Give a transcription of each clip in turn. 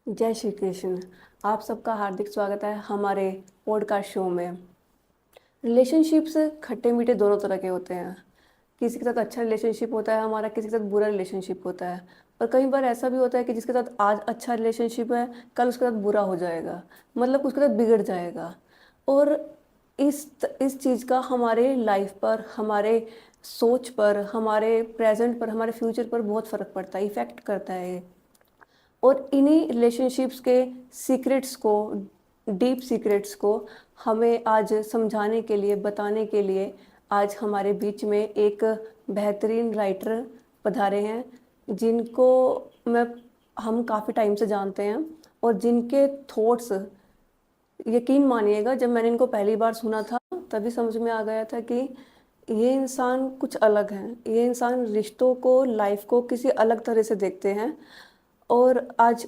जय श्री कृष्ण। आप सबका हार्दिक स्वागत है हमारे पॉडकास्ट शो में। रिलेशनशिप्स खट्टे मीठे दोनों तरह के होते हैं। किसी के साथ अच्छा रिलेशनशिप होता है हमारा, किसी के साथ बुरा रिलेशनशिप होता है। और कई बार ऐसा भी होता है कि जिसके साथ आज अच्छा रिलेशनशिप है, कल उसके साथ बुरा हो जाएगा, मतलब उसके साथ बिगड़ जाएगा। और इस चीज़ का हमारे लाइफ पर, हमारे सोच पर, हमारे प्रेजेंट पर, हमारे फ्यूचर पर बहुत फ़र्क पड़ता है, इफ़ेक्ट करता है ये। और इन्हीं रिलेशनशिप्स के सीक्रेट्स को, डीप सीक्रेट्स को हमें आज समझाने के लिए, बताने के लिए आज हमारे बीच में एक बेहतरीन राइटर पधारे हैं, जिनको मैं हम काफ़ी टाइम से जानते हैं। और जिनके थॉट्स, यकीन मानिएगा, जब मैंने इनको पहली बार सुना था तभी समझ में आ गया था कि ये इंसान कुछ अलग हैं। ये इंसान रिश्तों को, लाइफ को किसी अलग तरह से देखते हैं। और आज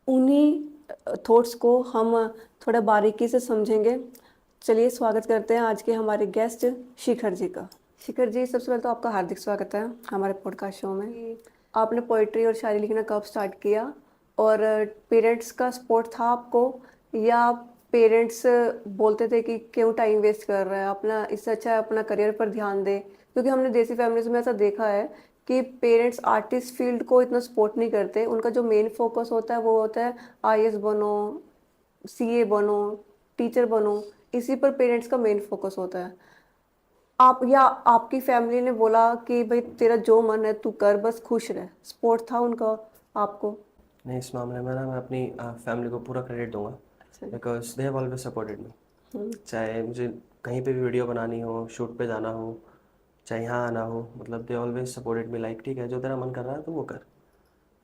उन्हीं थॉट्स को हम थोड़ा बारीकी से समझेंगे। चलिए स्वागत करते हैं आज के हमारे गेस्ट शिखर जी का। शिखर जी, सबसे पहले तो आपका हार्दिक स्वागत है हमारे पॉडकास्ट शो में। आपने पोइट्री और शायरी लिखना कब स्टार्ट किया, और पेरेंट्स का सपोर्ट था आपको, या पेरेंट्स बोलते थे कि क्यों टाइम वेस्ट कर रहा है अपना, इससे अच्छा है अपना करियर पर ध्यान दे? क्योंकि हमने देसी फैमिलीज में ऐसा देखा है कि पेरेंट्स आर्टिस्ट फील्ड को इतना सपोर्ट नहीं करते। उनका जो मेन फोकस होता है वो होता है आईएएस बनो, सीए बनो, टीचर बनो। इसी पर पेरेंट्स का मेन फोकस होता है। आप या आपकी फैमिली ने बोला कि भाई तेरा जो मन है तू कर, बस खुश रह, सपोर्ट था उनका आपको? नहीं, इस मामले में ना मैं अपनी फैमिली को पूरा क्रेडिट दूंगा, अच्छा। Because they have always supported me. Hmm. चाहे मुझे कहीं पे भी वीडियो बनानी हो, शूट पे जाना हो, चाहे यहाँ आना हो, मतलब they always supported me. Like ठीक है, जो तेरा मन कर रहा है तो वो कर।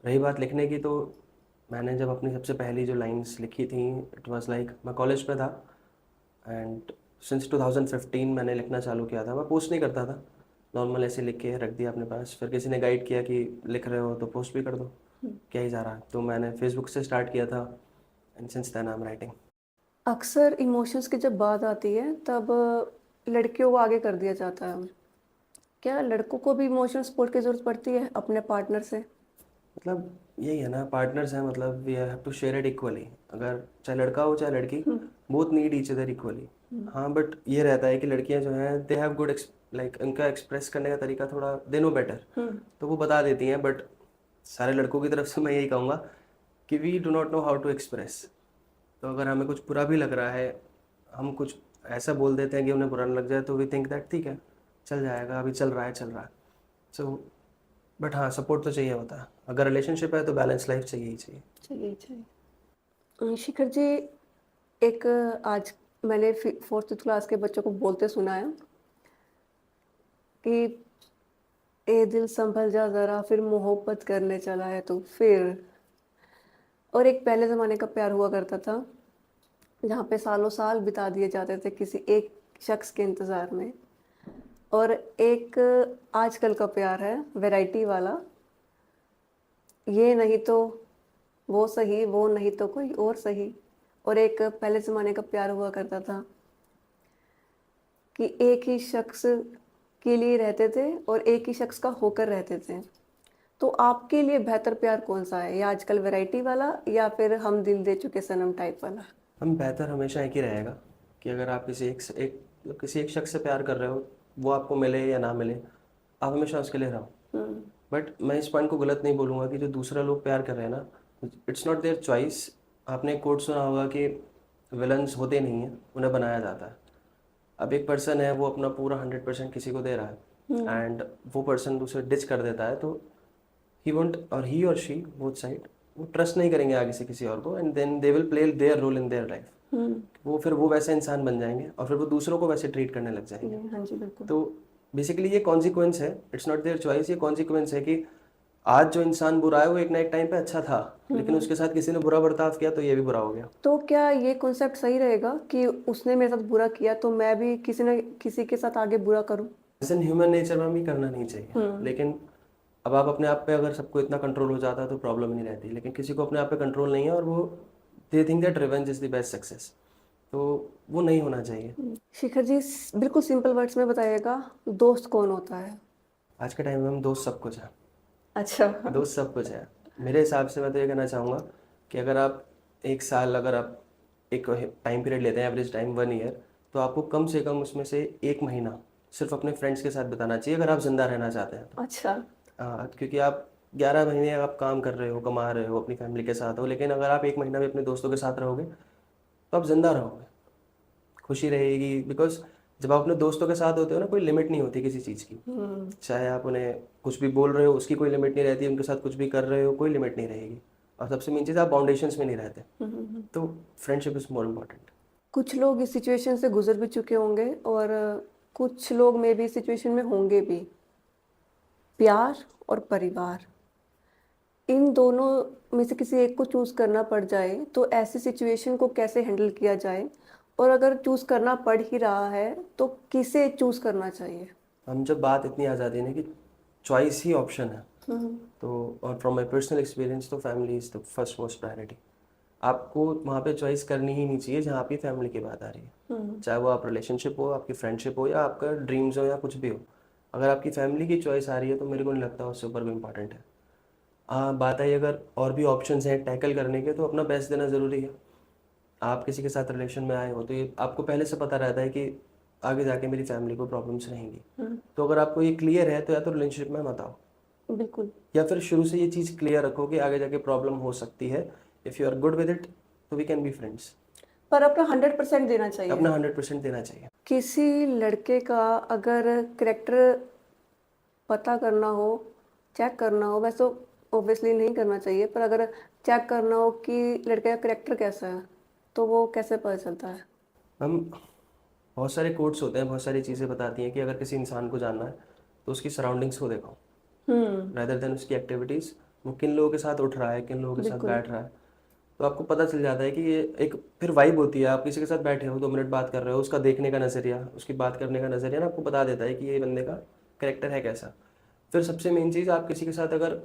रही बात लिखने की, तो मैंने जब अपनी सबसे पहली जो लाइंस लिखी थी, इट वाज लाइक मैं कॉलेज में था एंड सिंस 2015 मैंने लिखना चालू किया था। मैं पोस्ट नहीं करता था, नॉर्मल ऐसे लिख के रख दिया अपने पास। फिर किसी ने गाइड किया कि लिख रहे हो तो पोस्ट भी कर दो, क्या ही जा रहा है। तो मैंने फेसबुक से स्टार्ट किया था and since then I am writing. अक्सर इमोशंस की जब बात आती है तब लड़कियों को आगे कर दिया जाता है। क्या लड़कों को भी इमोशनल सपोर्ट की ज़रूरत पड़ती है अपने पार्टनर से? मतलब यही है ना, पार्टनर्स हैं, मतलब we have to share it equally. अगर चाहे लड़का हो चाहे लड़की, both need each other equally. हाँ, बट ये रहता है कि लड़कियां जो हैं दे हैव गुड, लाइक उनका एक्सप्रेस करने का तरीका थोड़ा दे नो बेटर, तो वो बता देती हैं। बट सारे लड़कों की तरफ से मैं यही कहूँगा कि we do not know how to express. तो अगर हमें कुछ बुरा भी लग रहा है, हम कुछ ऐसा बोल देते हैं कि उन्हें बुरा न लग जाए, तो वी थिंक दैट ठीक है, चल जाएगा, अभी चल रहा है चल रहा है। सो बट हाँ, सपोर्ट तो चाहिए होता है। अगर रिलेशनशिप है तो बैलेंस लाइफ चाहिए ही चाहिए। चाहिए चाहिए। शिखर जी, एक आज मैंने फोर्थ क्लास के बच्चों को बोलते सुना है कि ए दिल संभल जा ज़रा, फिर मोहब्बत करने चला है तो फिर। और एक पहले ज़माने का प्यार हुआ करता था जहाँ पे सालों साल बिता दिए जाते थे किसी एक शख्स के इंतज़ार में। और एक आजकल का प्यार है वैरायटी वाला, ये नहीं तो वो सही, वो नहीं तो कोई और सही। और एक पहले ज़माने का प्यार हुआ करता था कि एक ही शख्स के लिए रहते थे और एक ही शख्स का होकर रहते थे। तो आपके लिए बेहतर प्यार कौन सा है, या आजकल वैरायटी वाला, या फिर हम दिल दे चुके सनम टाइप वाला? हम बेहतर हमेशा एक ही रहेगा कि अगर आप किसी एक शख्स से प्यार कर रहे हो, वो आपको मिले या ना मिले, आप हमेशा उसके लिए रहो। हम्म। बट मैं इस पॉइंट को गलत नहीं बोलूँगा कि जो दूसरा लोग प्यार कर रहे हैं ना, इट्स नॉट देयर चॉइस। आपने एक कोट सुना होगा कि विलन्स होते नहीं हैं, उन्हें बनाया जाता है। अब एक पर्सन है, वो अपना पूरा 100% किसी को दे रहा है एंड वो पर्सन दूसरे डिच कर देता है, तो ही वोंट, और ही और शी बोथ साइड, वो ट्रस्ट नहीं करेंगे आगे से किसी और को, and then they will play their role in their life. वो वैसे इंसान बन जाएंगे और फिर वो दूसरों को वैसे ट्रीट करने लग जाएंगे। हाँ जी, बिल्कुल। तो बेसिकली ये कॉन्सिक्वेंस है, इट्स नॉट देयर चॉइस। ये कॉन्सिक्वेंस है कि आज जो इंसान बुरा है वो एक ना एक टाइम पे अच्छा था, लेकिन उसके साथ किसी ने बुरा बर्ताव किया तो ये भी बुरा हो गया। तो क्या ये कॉन्सेप्ट सही रहेगा कि उसने मेरे साथ बुरा किया तो मैं भी किसी न किसी के साथ आगे बुरा करूं? एज एन ह्यूमन नेचर में भी करना नहीं चाहिए, लेकिन अब आप अपने आप पे अगर सबको इतना कंट्रोल हो जाता है तो प्रॉब्लम नहीं रहती। लेकिन किसी को अपने आप पे कंट्रोल नहीं है और वो they think that revenge is the best success, तो वो नहीं होना चाहिए। शिखर जी, बिल्कुल सिंपल वर्ड्स में बताइएगा, दोस्त कौन होता है? आज के टाइम में हम दोस्त सब कुछ है। अच्छा। दोस्त सब कुछ है। मेरे हिसाब से मैं तो ये कहना चाहूँगा कि अगर आप एक साल, अगर आप एक टाइम पीरियड लेते हैं, एवरेज टाइम 1 ईयर, तो आपको कम से कम उसमें से 1 महीना सिर्फ अपने फ्रेंड्स के साथ बिताना चाहिए अगर आप ज़िंदा रहना चाहते हैं तो। अच्छा। क्योंकि आप 11 महीने आप काम कर रहे हो, कमा रहे हो, अपनी फैमिली के साथ हो, लेकिन अगर आप 1 महीना भी अपने दोस्तों के साथ रहोगे तो आप ज़िंदा रहोगे, खुशी रहेगी। बिकॉज जब आप अपने दोस्तों के साथ होते हो ना, कोई लिमिट नहीं होती किसी चीज़ की। चाहे आप उन्हें कुछ भी बोल रहे हो, उसकी कोई लिमिट नहीं रहती, उनके साथ कुछ भी कर रहे हो, कोई लिमिट नहीं रहेगी। और सबसे मेन चीज़, आप बाउंडेशंस में नहीं रहते। तो फ्रेंडशिप इज़ मोर इम्पॉर्टेंट। कुछ लोग इस सिचुएशन से गुजर भी चुके होंगे और कुछ लोग में भी सिचुएशन में होंगे भी। प्यार और परिवार, इन दोनों में से किसी एक को चूज़ करना पड़ जाए तो ऐसी सिचुएशन को कैसे हैंडल किया जाए, और अगर चूज़ करना पड़ ही रहा है तो किसे चूज़ करना चाहिए? हम जब बात इतनी आ जाती है ना कि चॉइस ही ऑप्शन है, तो और फ्रॉम माई पर्सनल एक्सपीरियंस तो family is the first most priority. आपको वहाँ पे चॉइस करनी ही नहीं चाहिए जहाँ आपकी फैमिली की बात आ रही है। चाहे वो आप रिलेशनशिप हो, आपकी फ्रेंडशिप हो, या आपका ड्रीम्स हो, या कुछ भी हो। अगर आपकी फैमिली की चॉइस आ रही है तो मेरे को नहीं लगता उससे ऊपर भी इम्पॉर्टेंट है। हाँ, बात आई अगर और भी ऑप्शंस हैं टैकल करने के, तो अपना बेस्ट देना ज़रूरी है। आप किसी के साथ रिलेशन में आए हो तो ये आपको पहले से पता रहता है कि आगे जाके मेरी फैमिली को प्रॉब्लम्स रहेंगी। तो अगर आपको ये क्लियर है तो या तो रिलेशनशिप में मत आओ, बिल्कुल। या फिर शुरू से ये चीज़ क्लियर रखो कि आगे जाके प्रॉब्लम हो सकती है। If you are good with it तो वी कैन बी फ्रेंड्स। पर अपना 100% देना चाहिए। अपना 100% देना चाहिए। किसी लड़के का अगर करेक्टर पता करना हो, चेक करना हो, वैसे तो ऑब्वियसली नहीं करना चाहिए, पर अगर चेक करना हो कि लड़के का करेक्टर कैसा है तो वो कैसे पता चलता है? हम बहुत सारे कोट्स होते हैं, बहुत सारी चीज़ें बताती हैं कि अगर किसी इंसान को जानना है तो उसकी सराउंडिंग्स को देखो rather देन उसकी एक्टिविटीज़। वो किन लोगों के साथ उठ रहा है, किन लोगों के साथ बिल्कुल। बैठ रहा है, तो आपको पता चल जाता है कि ये एक फिर वाइब होती है। आप किसी के साथ बैठे हो, 2 मिनट बात कर रहे हो, उसका देखने का नज़रिया, उसकी बात करने का नज़रिया ना आपको बता देता है कि ये बंदे का करेक्टर है कैसा। फिर सबसे मेन चीज़, आप किसी के साथ अगर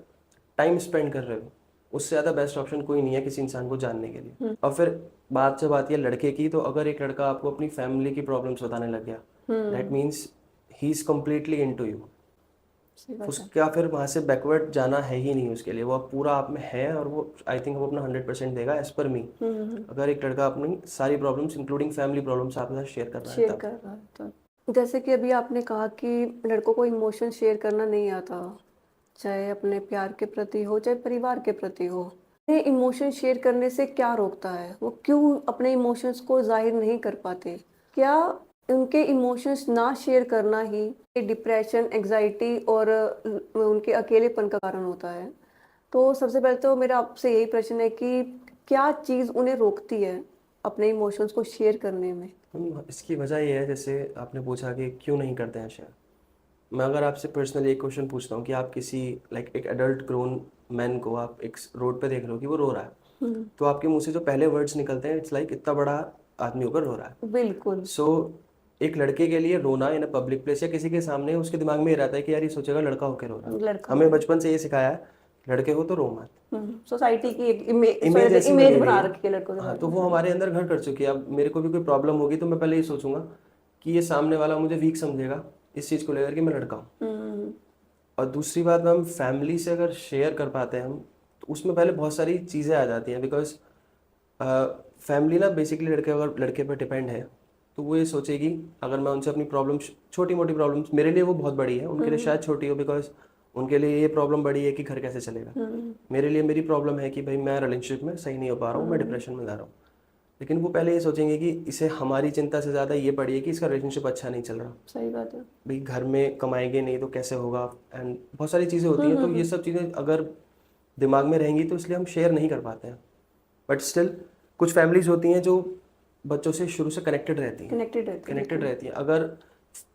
टाइम स्पेंड कर रहे हो, उससे ज़्यादा बेस्ट ऑप्शन कोई नहीं है किसी इंसान को जानने के लिए। और फिर बात जब आती है लड़के की, तो अगर एक लड़का आपको अपनी फैमिली की प्रॉब्लम्स बताने लग गया, that means he is completely into you. सही बात है। उसका फिर वहाँ से बैकवर्ड जाना है ही नहीं उसके लिए। वो अब पूरा आप में है, और वो आई थिंक वो अपना 100% देगा एज पर मी। अगर एक लड़का अपनी सारी प्रॉब्लम्स इंक्लूडिंग फैमिली प्रॉब्लम्स आपके साथ शेयर कर रहा है शेयर तब। कर रहा है तो जैसे कि अभी आपने कहा कि लड़कों को इमोशन शेयर करना नहीं आता, चाहे अपने प्यार के प्रति हो, चाहे परिवार के प्रति हो। ये इमोशन शेयर करने से क्या रोकता है? वो क्यों अपने इमोशंस को जाहिर नहीं कर पाते? क्या उनके इमोशंस ना शेयर करना ही डिप्रेशन, एंग्जाइटी और उनके अकेलेपन का कारण होता है? तो सबसे पहले तो मेरा आपसे यही प्रश्न है कि क्या चीज़ उन्हें रोकती है अपने इमोशंस को शेयर करने में? इसकी वजह ये है, जैसे आपने पूछा कि क्यों नहीं करते हैं शेयर। मैं अगर आपसे पर्सनली एक क्वेश्चन पूछता हूँ कि आप किसी एक एडल्ट ग्रोन मैन को आप एक रोड पे देख रहे हो कि वो रो रहा है, तो आपके मुंह से जो पहले वर्ड्स निकलते हैं, इट्स लाइक इतना बड़ा आदमी होकर रो रहा है। बिल्कुल। सो एक लड़के के लिए रोना इन अ पब्लिक प्लेस या किसी के सामने, उसके दिमाग में ये रहता है कि यार ये सोचेगा लड़का होकर रो रहा है। लड़का हमें बचपन से ये सिखाया है, लड़के हो तो रो मत। सोसाइटी की एक इमेज ऐसी इमेज बनी हुई बना है। रखी है लड़कों के हाँ, बारे तो में। वो हमारे अंदर घर कर चुकी है। अब मेरे को भी कोई प्रॉब्लम होगी तो मैं पहले ये सोचूंगा कि ये सामने वाला मुझे वीक समझेगा इस चीज़ को लेकर कि मैं लड़का हूँ। और दूसरी बात, हम फैमिली से अगर शेयर कर पाते हैं हम, तो उसमें पहले बहुत सारी चीज़ें आ जाती हैं। बिकॉज फैमिली ना बेसिकली अगर लड़के पर डिपेंड है, तो वो ये सोचेगी अगर मैं उनसे अपनी प्रॉब्लम्स, छोटी मोटी प्रॉब्लम्स, मेरे लिए वो बहुत बड़ी है, उनके लिए शायद छोटी हो, बिकॉज उनके लिए ये प्रॉब्लम बड़ी है कि घर कैसे चलेगा। मेरे लिए मेरी प्रॉब्लम है कि भाई मैं रिलेशनशिप में सही नहीं हो पा रहा हूँ, मैं डिप्रेशन में जा रहा हूँ। लेकिन वो पहले ये सोचेंगे कि इसे हमारी चिंता से ज़्यादा ये पड़ी है कि इसका रिलेशनशिप अच्छा नहीं चल रहा। सही बात है। भाई घर में कमाएंगे नहीं तो कैसे होगा, एंड बहुत सारी चीज़ें होती हैं। तो ये सब चीज़ें अगर दिमाग में रहेंगी तो इसलिए हम शेयर नहीं कर पाते हैं। बट स्टिल कुछ फैमिलीज होती हैं जो बच्चों से शुरू से कनेक्टेड रहती हैं। कनेक्टेड रहती है। अगर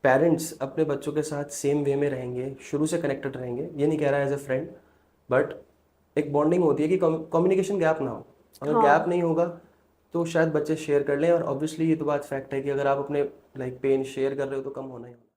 पेरेंट्स अपने बच्चों के साथ सेम वे में रहेंगे, शुरू से कनेक्टेड रहेंगे, ये नहीं कह रहा है एज अ फ्रेंड, बट एक बॉन्डिंग होती है कि कम्युनिकेशन गैप ना हो। अगर गैप नहीं होगा तो शायद बच्चे शेयर कर लें। और ऑब्वियसली ये तो बात फैक्ट है कि अगर आप अपने पेन शेयर कर रहे हो तो कम होना ही होना।